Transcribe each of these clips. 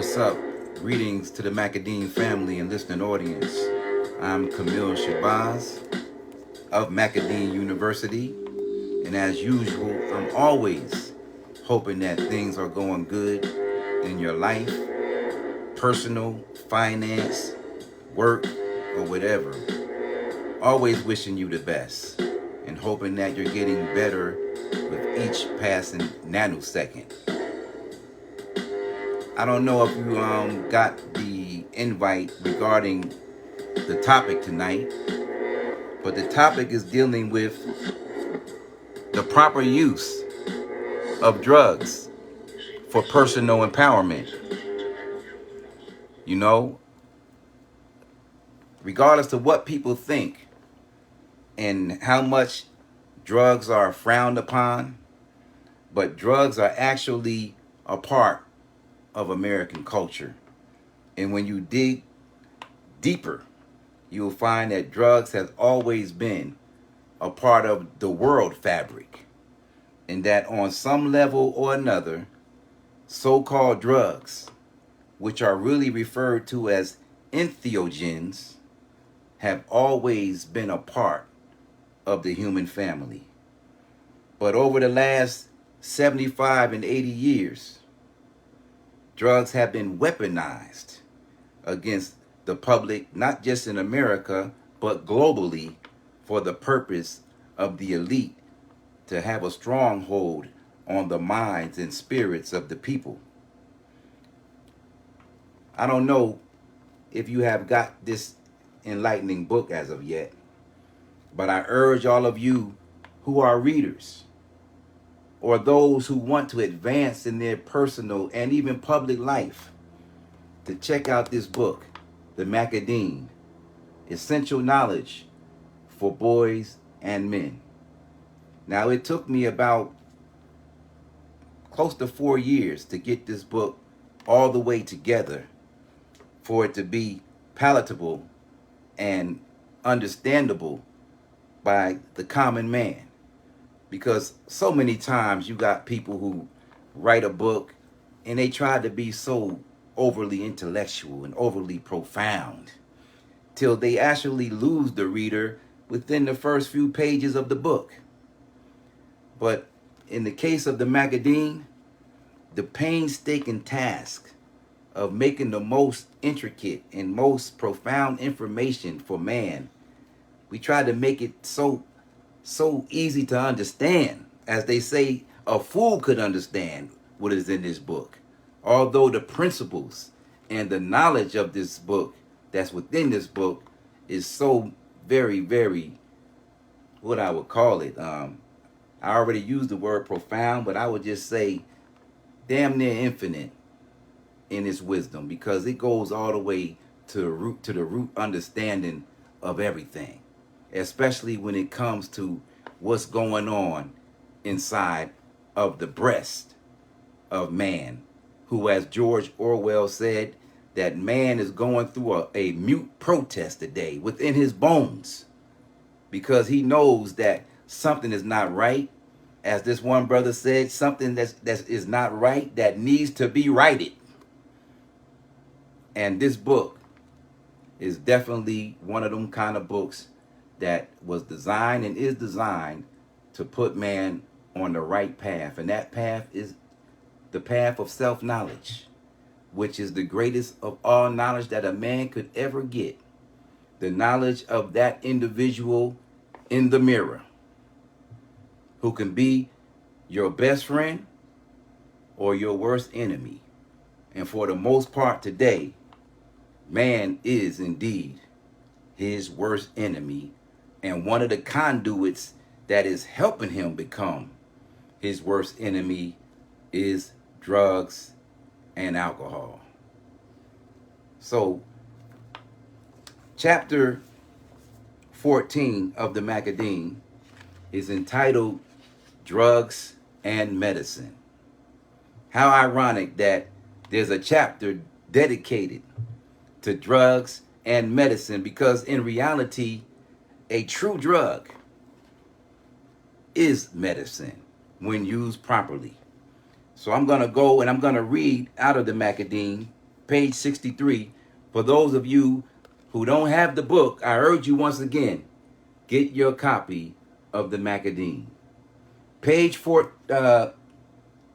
What's up? Greetings to the Macadine family and listening audience. I'm Camille Shabazz of Macadine University, and as usual, I'm always hoping that things are going good in your life, personal, finance, work, or whatever. Always wishing you the best and hoping that you're getting better with each passing nanosecond. I don't know if you got the invite regarding the topic tonight, but the topic is dealing with the proper use of drugs for personal empowerment. You know, regardless of what people think and how much drugs are frowned upon, but drugs are actually a part of American culture. And when you dig deeper, you'll find that drugs has always been a part of the world fabric, and that on some level or another, so-called drugs, which are really referred to as entheogens, have always been a part of the human family. But over the last 75 and 80 years, drugs have been weaponized against the public, not just in America, but globally, for the purpose of the elite to have a stronghold on the minds and spirits of the people. I don't know if you have got this enlightening book as of yet, but I urge all of you who are readers or those who want to advance in their personal and even public life to check out this book, The Macadine, Essential Knowledge for Boys and Men. Now, it took me about close to 4 years to get this book all the way together for it to be palatable and understandable by the common man. Because so many times you got people who write a book and they try to be so overly intellectual and overly profound till they actually lose the reader within the first few pages of the book. But in the case of the Macadine, the painstaking task of making the most intricate and most profound information for man, we try to make it so easy to understand. As they say, a fool could understand what is in this book. Although the principles and the knowledge of this book that's within this book is so very, very, what I would call it. I already used the word profound, but I would just say damn near infinite in its wisdom, because it goes all the way to the root understanding of everything, especially when it comes to what's going on inside of the breast of man, who, as George Orwell said, that man is going through a mute protest today within his bones, because he knows that something is not right. As this one brother said, something that is not right that needs to be righted. And this book is definitely one of them kind of books that was designed and is designed to put man on the right path. And that path is the path of self-knowledge, which is the greatest of all knowledge that a man could ever get. The knowledge of that individual in the mirror, who can be your best friend or your worst enemy. And for the most part today, man is indeed his worst enemy, and one of the conduits that is helping him become his worst enemy is drugs and alcohol. So, chapter 14 of the Macadine is entitled Drugs and Medicine. How ironic that there's a chapter dedicated to drugs and medicine, because in reality, a true drug is medicine when used properly. So I'm going to go and I'm going to read out of the Macadine page 63. For those of you who don't have the book, I urge you once again, get your copy of the Macadine.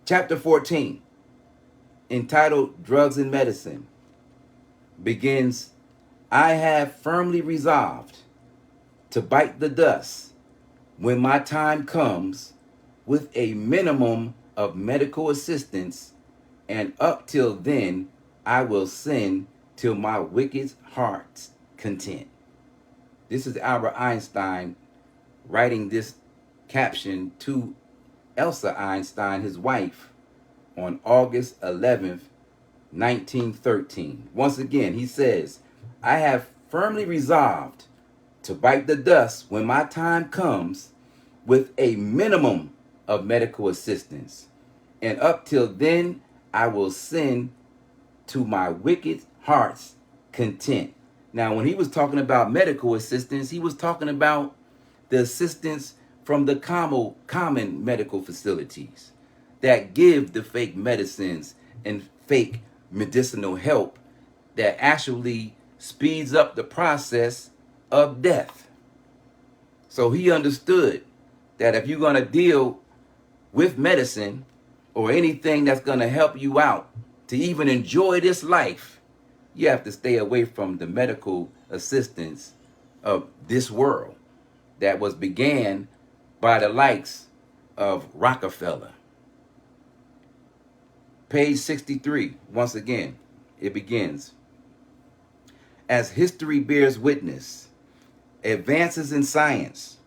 Chapter 14, entitled Drugs and Medicine, begins, I have firmly resolved to bite the dust when my time comes with a minimum of medical assistance, and up till then I will sin till my wicked heart's content. This is Albert Einstein writing this caption to Elsa Einstein, his wife, on August 11th, 1913. Once again, he says, I have firmly resolved to bite the dust when my time comes with a minimum of medical assistance, and up till then I will sin to my wicked heart's content. Now, when he was talking about medical assistance, he was talking about the assistance from the common medical facilities that give the fake medicines and fake medicinal help that actually speeds up the process of death. So he understood that if you're going to deal with medicine or anything that's going to help you out to even enjoy this life, you have to stay away from the medical assistance of this world that was began by the likes of Rockefeller. Page 63, once again, it begins. As history bears witness, advances in science,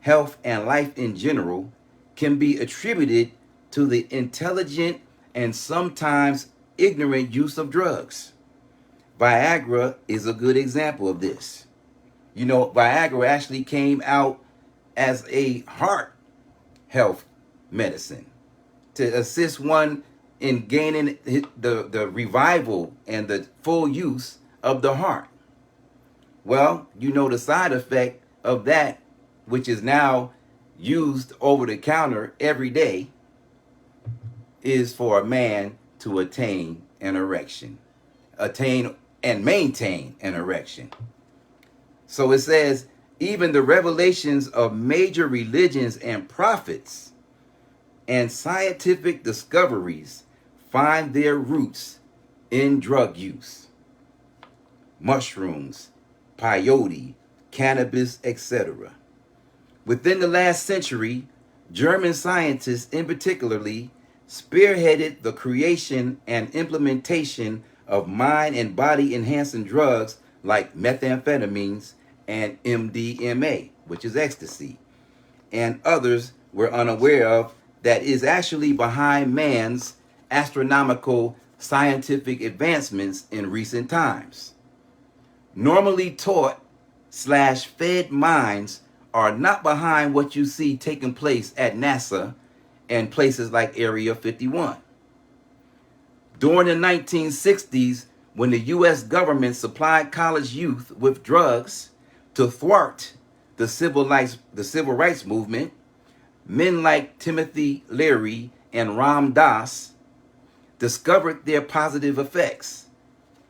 health, and life in general can be attributed to the intelligent and sometimes ignorant use of drugs. Viagra is a good example of this. You know, Viagra actually came out as a heart health medicine to assist one in gaining the revival and the full use of the heart. Well, you know, the side effect of that, which is now used over the counter every day, is for a man to attain an erection, attain and maintain an erection. So it says, even the revelations of major religions and prophets and scientific discoveries find their roots in drug use. Mushrooms, peyote, cannabis, etc. Within the last century, German scientists in particularly spearheaded the creation and implementation of mind and body enhancing drugs like methamphetamines and MDMA, which is ecstasy, and others we're unaware of, that is actually behind man's astronomical scientific advancements in recent times. Normally taught / fed minds are not behind what you see taking place at NASA and places like Area 51. During the 1960s, when the U.S. government supplied college youth with drugs to thwart the civil rights movement, men like Timothy Leary and Ram Dass discovered their positive effects,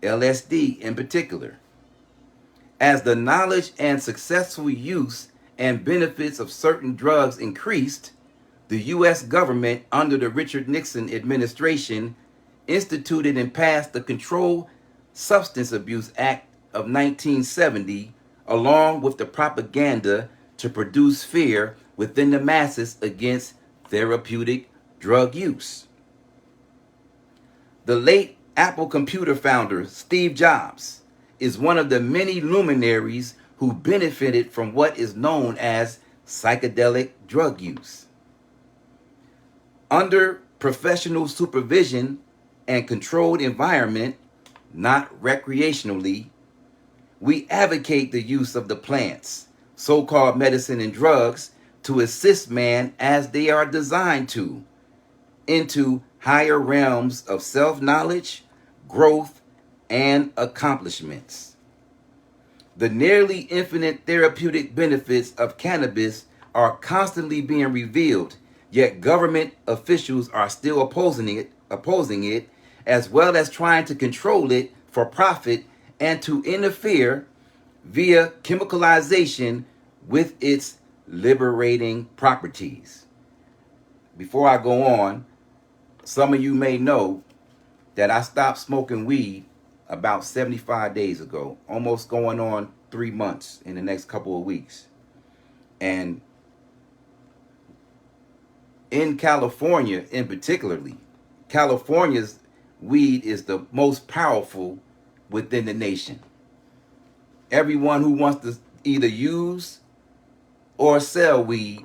LSD in particular. As the knowledge and successful use and benefits of certain drugs increased, the U.S. government under the Richard Nixon administration instituted and passed the Controlled Substance Abuse Act of 1970, along with the propaganda to produce fear within the masses against therapeutic drug use. The late Apple computer founder, Steve Jobs, is one of the many luminaries who benefited from what is known as psychedelic drug use. Under professional supervision and controlled environment, not recreationally, we advocate the use of the plants, so-called medicine and drugs, to assist man as they are designed to, into higher realms of self-knowledge, growth, and accomplishments. The nearly infinite therapeutic benefits of cannabis are constantly being revealed, yet government officials are still opposing it as well as trying to control it for profit and to interfere via chemicalization with its liberating properties. Before I go on, some of you may know that I stopped smoking weed about 75 days ago, almost going on 3 months in the next couple of weeks. And in California, in particularly, California's weed is the most powerful within the nation. Everyone who wants to either use or sell weed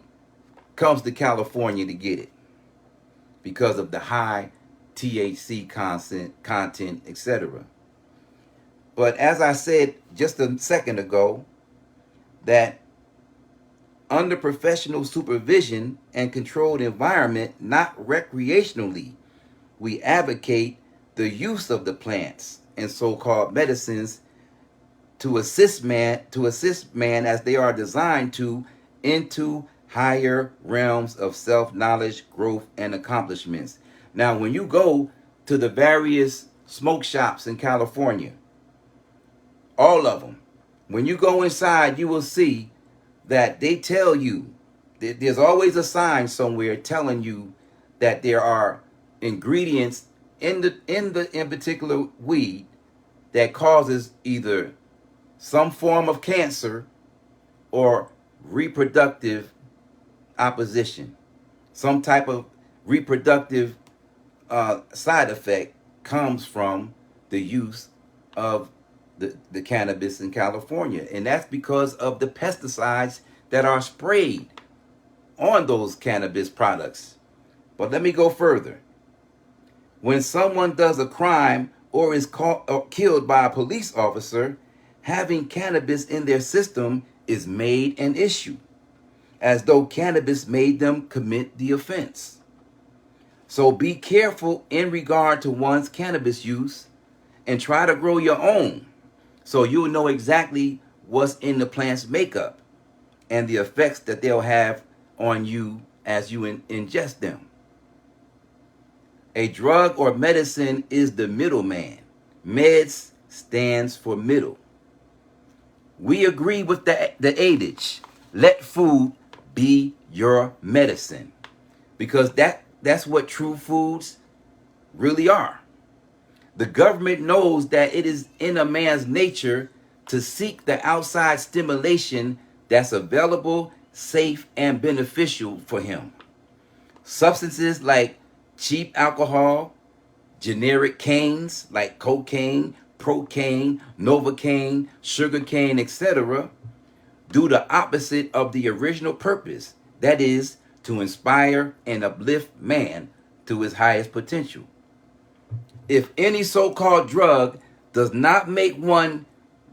comes to California to get it because of the high THC content, etc. But as I said just a second ago, that under professional supervision and controlled environment, not recreationally, we advocate the use of the plants and so-called medicines to assist man as they are designed to into higher realms of self-knowledge, growth, and accomplishments. Now, when you go to the various smoke shops in California, all of them, when you go inside, you will see that they tell you, there's always a sign somewhere telling you that there are ingredients in particular weed that causes either some form of cancer or reproductive opposition, some type of reproductive side effect comes from the use of the cannabis in California. And that's because of the pesticides that are sprayed on those cannabis products. But let me go further. When someone does a crime or is killed by a police officer, having cannabis in their system is made an issue, as though cannabis made them commit the offense. So be careful in regard to one's cannabis use and try to grow your own, so you'll know exactly what's in the plant's makeup and the effects that they'll have on you as you ingest them. A drug or medicine is the middleman. Meds stands for middle. We agree with the adage, let food be your medicine, because that's what true foods really are. The government knows that it is in a man's nature to seek the outside stimulation that's available, safe, and beneficial for him. Substances like cheap alcohol, generic canes like cocaine, procaine, novocaine, sugarcane, etc., do the opposite of the original purpose, that is, to inspire and uplift man to his highest potential. If any so-called drug does not make one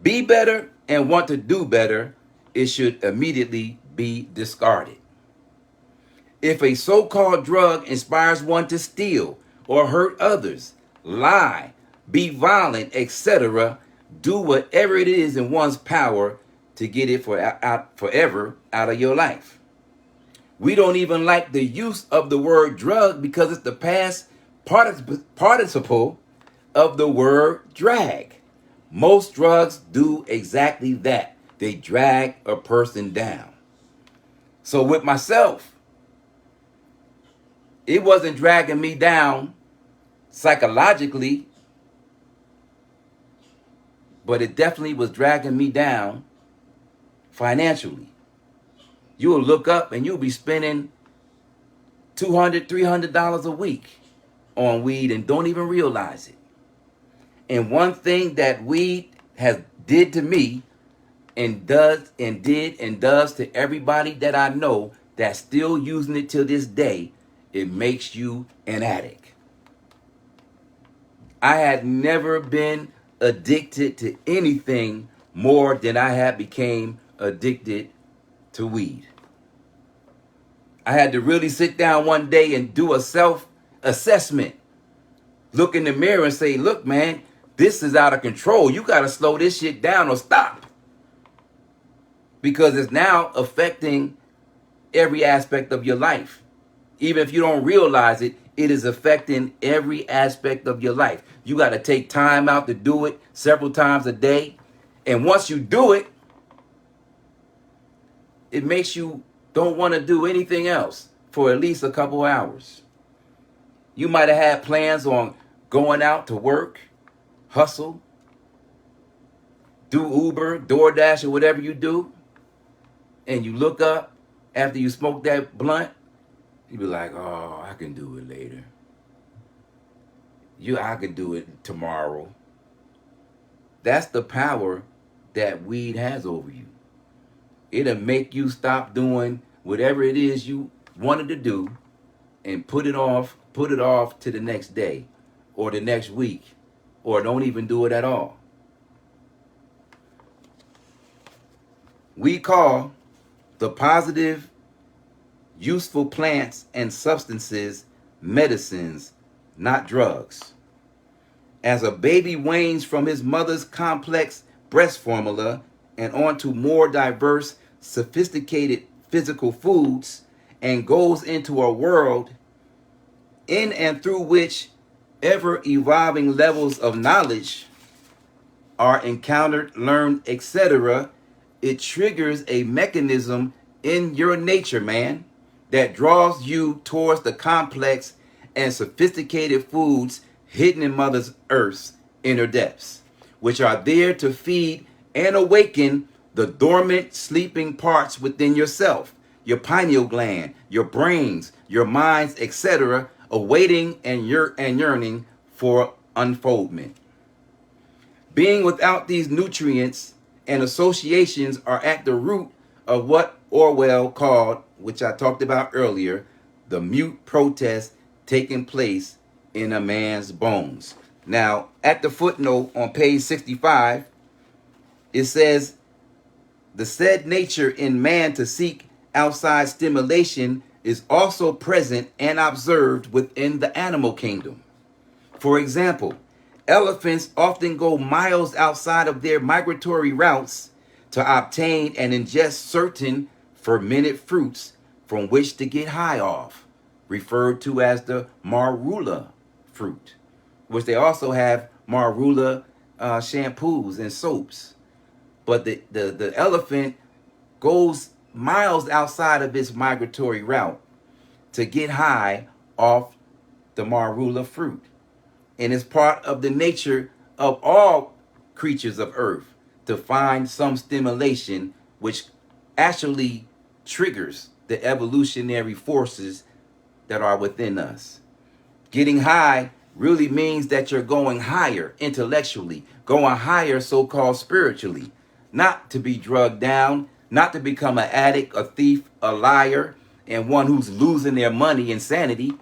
be better and want to do better, it should immediately be discarded. If a so-called drug inspires one to steal or hurt others, lie, be violent, etc., do whatever it is in one's power to get it forever out of your life. We don't even like the use of the word drug because it's the past participle of the word drag. Most drugs do exactly that. They drag a person down. So with myself, it wasn't dragging me down psychologically, but it definitely was dragging me down financially. You'll look up and you'll be spending $200, $300 a week on weed and don't even realize it. And one thing that weed has did to me and does to everybody that I know that's still using it till this day, it makes you an addict. I had never been addicted to anything more than I had became addicted to weed. I had to really sit down one day and do a self-assessment. Look in the mirror and say, look, man, this is out of control. You got to slow this shit down or stop. Because it's now affecting every aspect of your life. Even if you don't realize it, it is affecting every aspect of your life. You got to take time out to do it several times a day. And once you do it, it makes you don't want to do anything else for at least a couple hours. You might have had plans on going out to work, hustle, do Uber, DoorDash, or whatever you do. And you look up after you smoke that blunt, you be like, oh, I can do it later. I can do it tomorrow. That's the power that weed has over you. It'll make you stop doing whatever it is you wanted to do and put it off to the next day or the next week, or don't even do it at all. We call the positive, useful plants and substances medicines, not drugs. As a baby wanes from his mother's complex breast formula and onto more diverse, sophisticated physical foods, and goes into a world in and through which ever-evolving levels of knowledge are encountered, learned, etc., it triggers a mechanism in your nature, man, that draws you towards the complex and sophisticated foods hidden in Mother Earth's inner depths, which are there to feed and awaken the dormant, sleeping parts within yourself, your pineal gland, your brains, your minds, etc., awaiting and yearning for unfoldment. Being without these nutrients and associations are at the root of what Orwell called, which I talked about earlier, the mute protest taking place in a man's bones. Now, at the footnote on page 65, it says, the said nature in man to seek outside stimulation is also present and observed within the animal kingdom. For example, elephants often go miles outside of their migratory routes to obtain and ingest certain fermented fruits from which to get high off, referred to as the marula fruit, which they also have marula shampoos and soaps. But the elephant goes miles outside of its migratory route to get high off the marula fruit. And it's part of the nature of all creatures of earth to find some stimulation which actually triggers the evolutionary forces that are within us. Getting high really means that you're going higher intellectually, going higher so-called spiritually, not to be drugged down, not to become an addict, a thief, a liar, and one who's losing their money, insanity.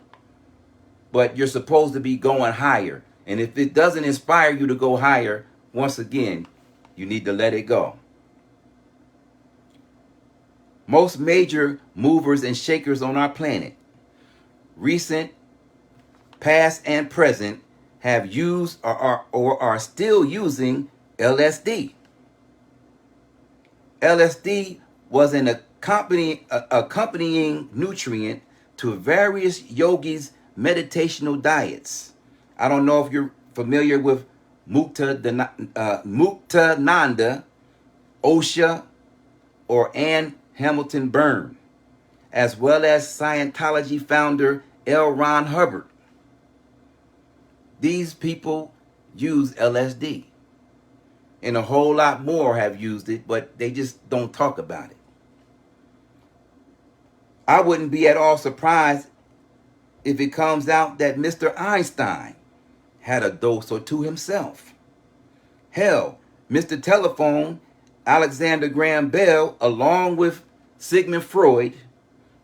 But you're supposed to be going higher. And if it doesn't inspire you to go higher, once again, you need to let it go. Most major movers and shakers on our planet, recent, past, and present, have used or are still using LSD. LSD was an accompanying nutrient to various yogis' meditational diets. I don't know if you're familiar with Muktananda, Osha, or Ann Hamilton Byrne, as well as Scientology founder L. Ron Hubbard. These people use LSD. And a whole lot more have used it, but they just don't talk about it. I wouldn't be at all surprised if it comes out that Mr. Einstein had a dose or two himself. Hell, Mr. Telephone, Alexander Graham Bell, along with Sigmund Freud,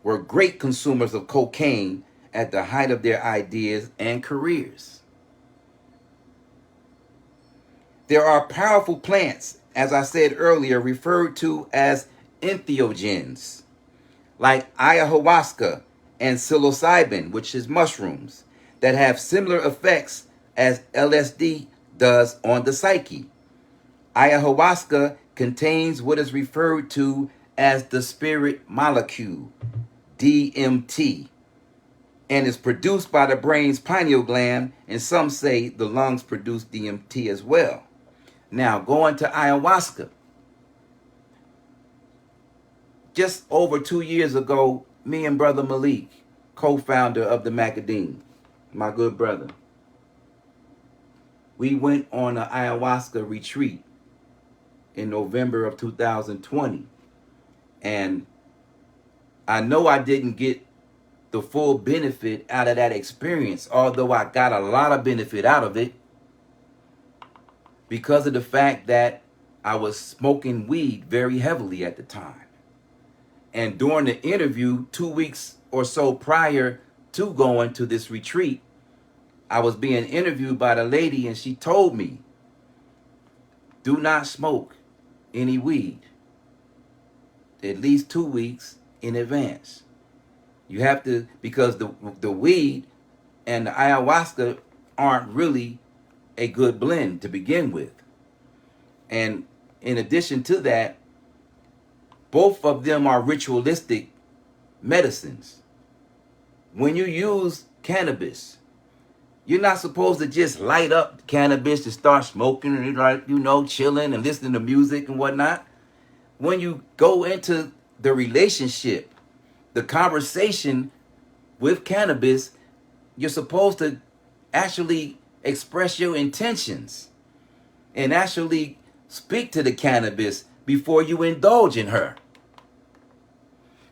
were great consumers of cocaine at the height of their ideas and careers. There are powerful plants, as I said earlier, referred to as entheogens, like ayahuasca and psilocybin, which is mushrooms, that have similar effects as LSD does on the psyche. Ayahuasca contains what is referred to as the spirit molecule, DMT, and is produced by the brain's pineal gland, and some say the lungs produce DMT as well. Now, going to ayahuasca. Just over 2 years ago, me and Brother Malik, co-founder of the Macadine, my good brother, we went on an ayahuasca retreat in November of 2020. And I know I didn't get the full benefit out of that experience, although I got a lot of benefit out of it because of the fact that I was smoking weed very heavily at the time. And during the interview, 2 weeks or so prior to going to this retreat, I was being interviewed by the lady, and she told me, do not smoke any weed at least 2 weeks in advance. You have to, because the weed and the ayahuasca aren't really a good blend to begin with. And in addition to that, both of them are ritualistic medicines. When you use cannabis, you're not supposed to just light up cannabis to start smoking and, like, chilling and listening to music and whatnot. When you go into the relationship, the conversation with cannabis, you're supposed to actually express your intentions and actually speak to the cannabis before you indulge in her.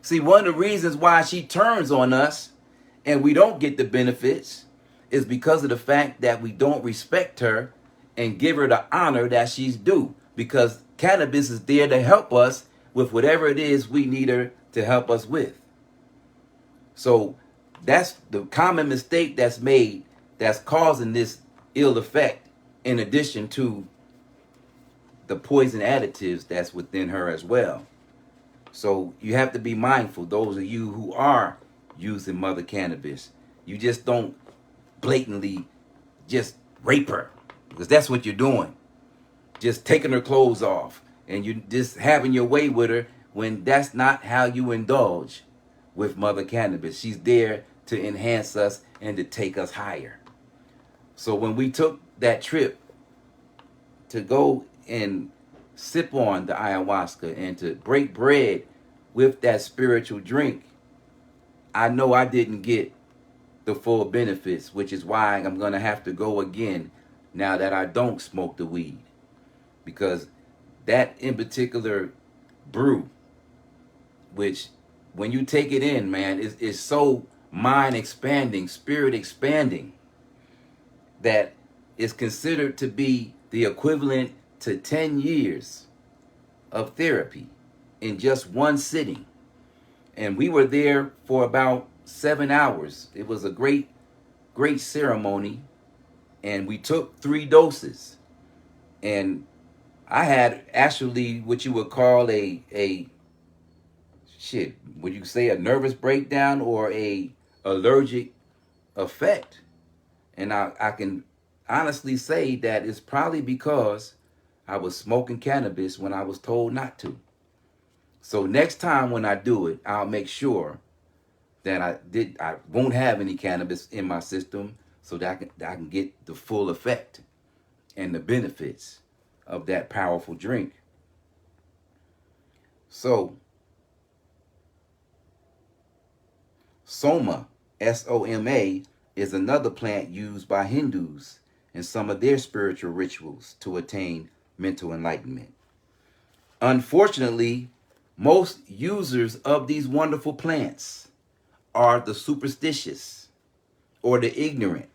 See, one of the reasons why she turns on us and we don't get the benefits is because of the fact that we don't respect her and give her the honor that she's due, because cannabis is there to help us with whatever it is we need her to help us with. So that's the common mistake that's made, that's causing this ill effect, in addition to the poison additives that's within her as well. So you have to be mindful, those of you who are using mother cannabis. You just don't blatantly just rape her, because that's what you're doing. Just taking her clothes off and you just having your way with her, when that's not how you indulge with mother cannabis. She's there to enhance us and to take us higher. So when we took that trip to go and sip on the ayahuasca and to break bread with that spiritual drink, I know I didn't get the full benefits, which is why I'm going to have to go again now that I don't smoke the weed. Because that in particular brew, which when you take it in, man, is so mind expanding, spirit expanding, that is considered to be the equivalent to 10 years of therapy in just one sitting. And we were there for about 7 hours. It was a great ceremony. And we took 3 doses. And I had actually what you would call a would you say a nervous breakdown or a allergic effect. And I can honestly say that it's probably because I was smoking cannabis when I was told not to. So next time when I do it, I'll make sure that I won't have any cannabis in my system, so that I can get the full effect and the benefits of that powerful drink. So Soma, S-O-M-A, is another plant used by Hindus in some of their spiritual rituals to attain mental enlightenment. Unfortunately, most users of these wonderful plants are the superstitious or the ignorant,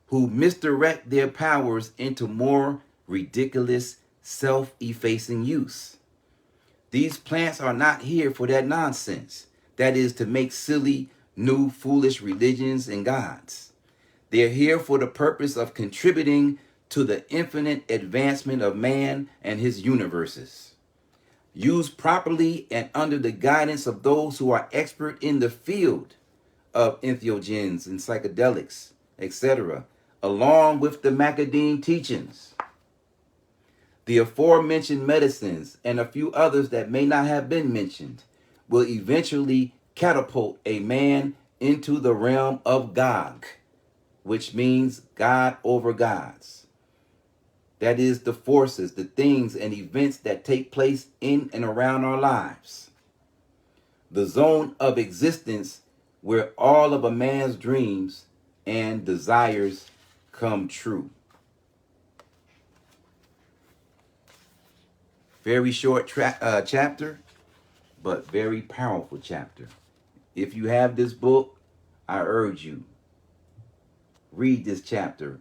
who misdirect their powers into more ridiculous, self-effacing use. These plants are not here for that nonsense. That is, to make silly, new, foolish religions and gods. They're here for the purpose of contributing to the infinite advancement of man and his universes. Used properly and under the guidance of those who are expert in the field of entheogens and psychedelics, etc., along with the Macadine teachings, the aforementioned medicines and a few others that may not have been mentioned will eventually catapult a man into the realm of Gog, which means God over gods. That is the forces, the things and events that take place in and around our lives. The zone of existence where all of a man's dreams and desires come true. Very short chapter, but very powerful chapter. If you have this book, I urge you, read this chapter.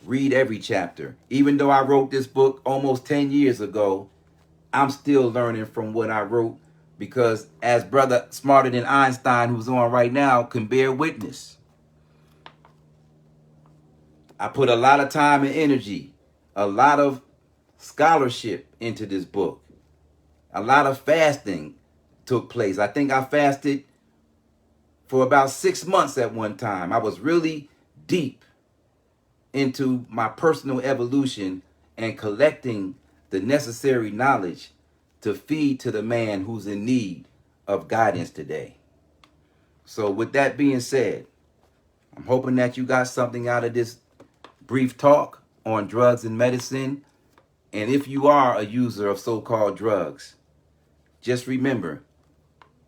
Read every chapter. Even though I wrote this book almost 10 years ago, I'm still learning from what I wrote, because as Brother Smarter Than Einstein, who's on right now, can bear witness, I put a lot of time and energy, a lot of scholarship into this book. A lot of fasting took place. I think I fasted for about 6 months at one time. I was really deep into my personal evolution and collecting the necessary knowledge to feed to the man who's in need of guidance today. So with that being said, I'm hoping that you got something out of this brief talk on drugs and medicine. And if you are a user of so-called drugs, just remember,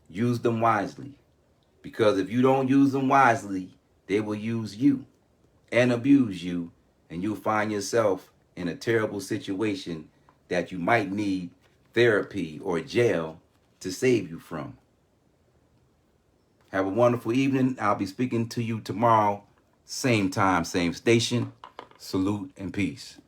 use them wisely. Because if you don't use them wisely, they will use you and abuse you, and you'll find yourself in a terrible situation that you might need therapy or jail to save you from. Have a wonderful evening. I'll be speaking to you tomorrow, same time, same station. Salute and peace.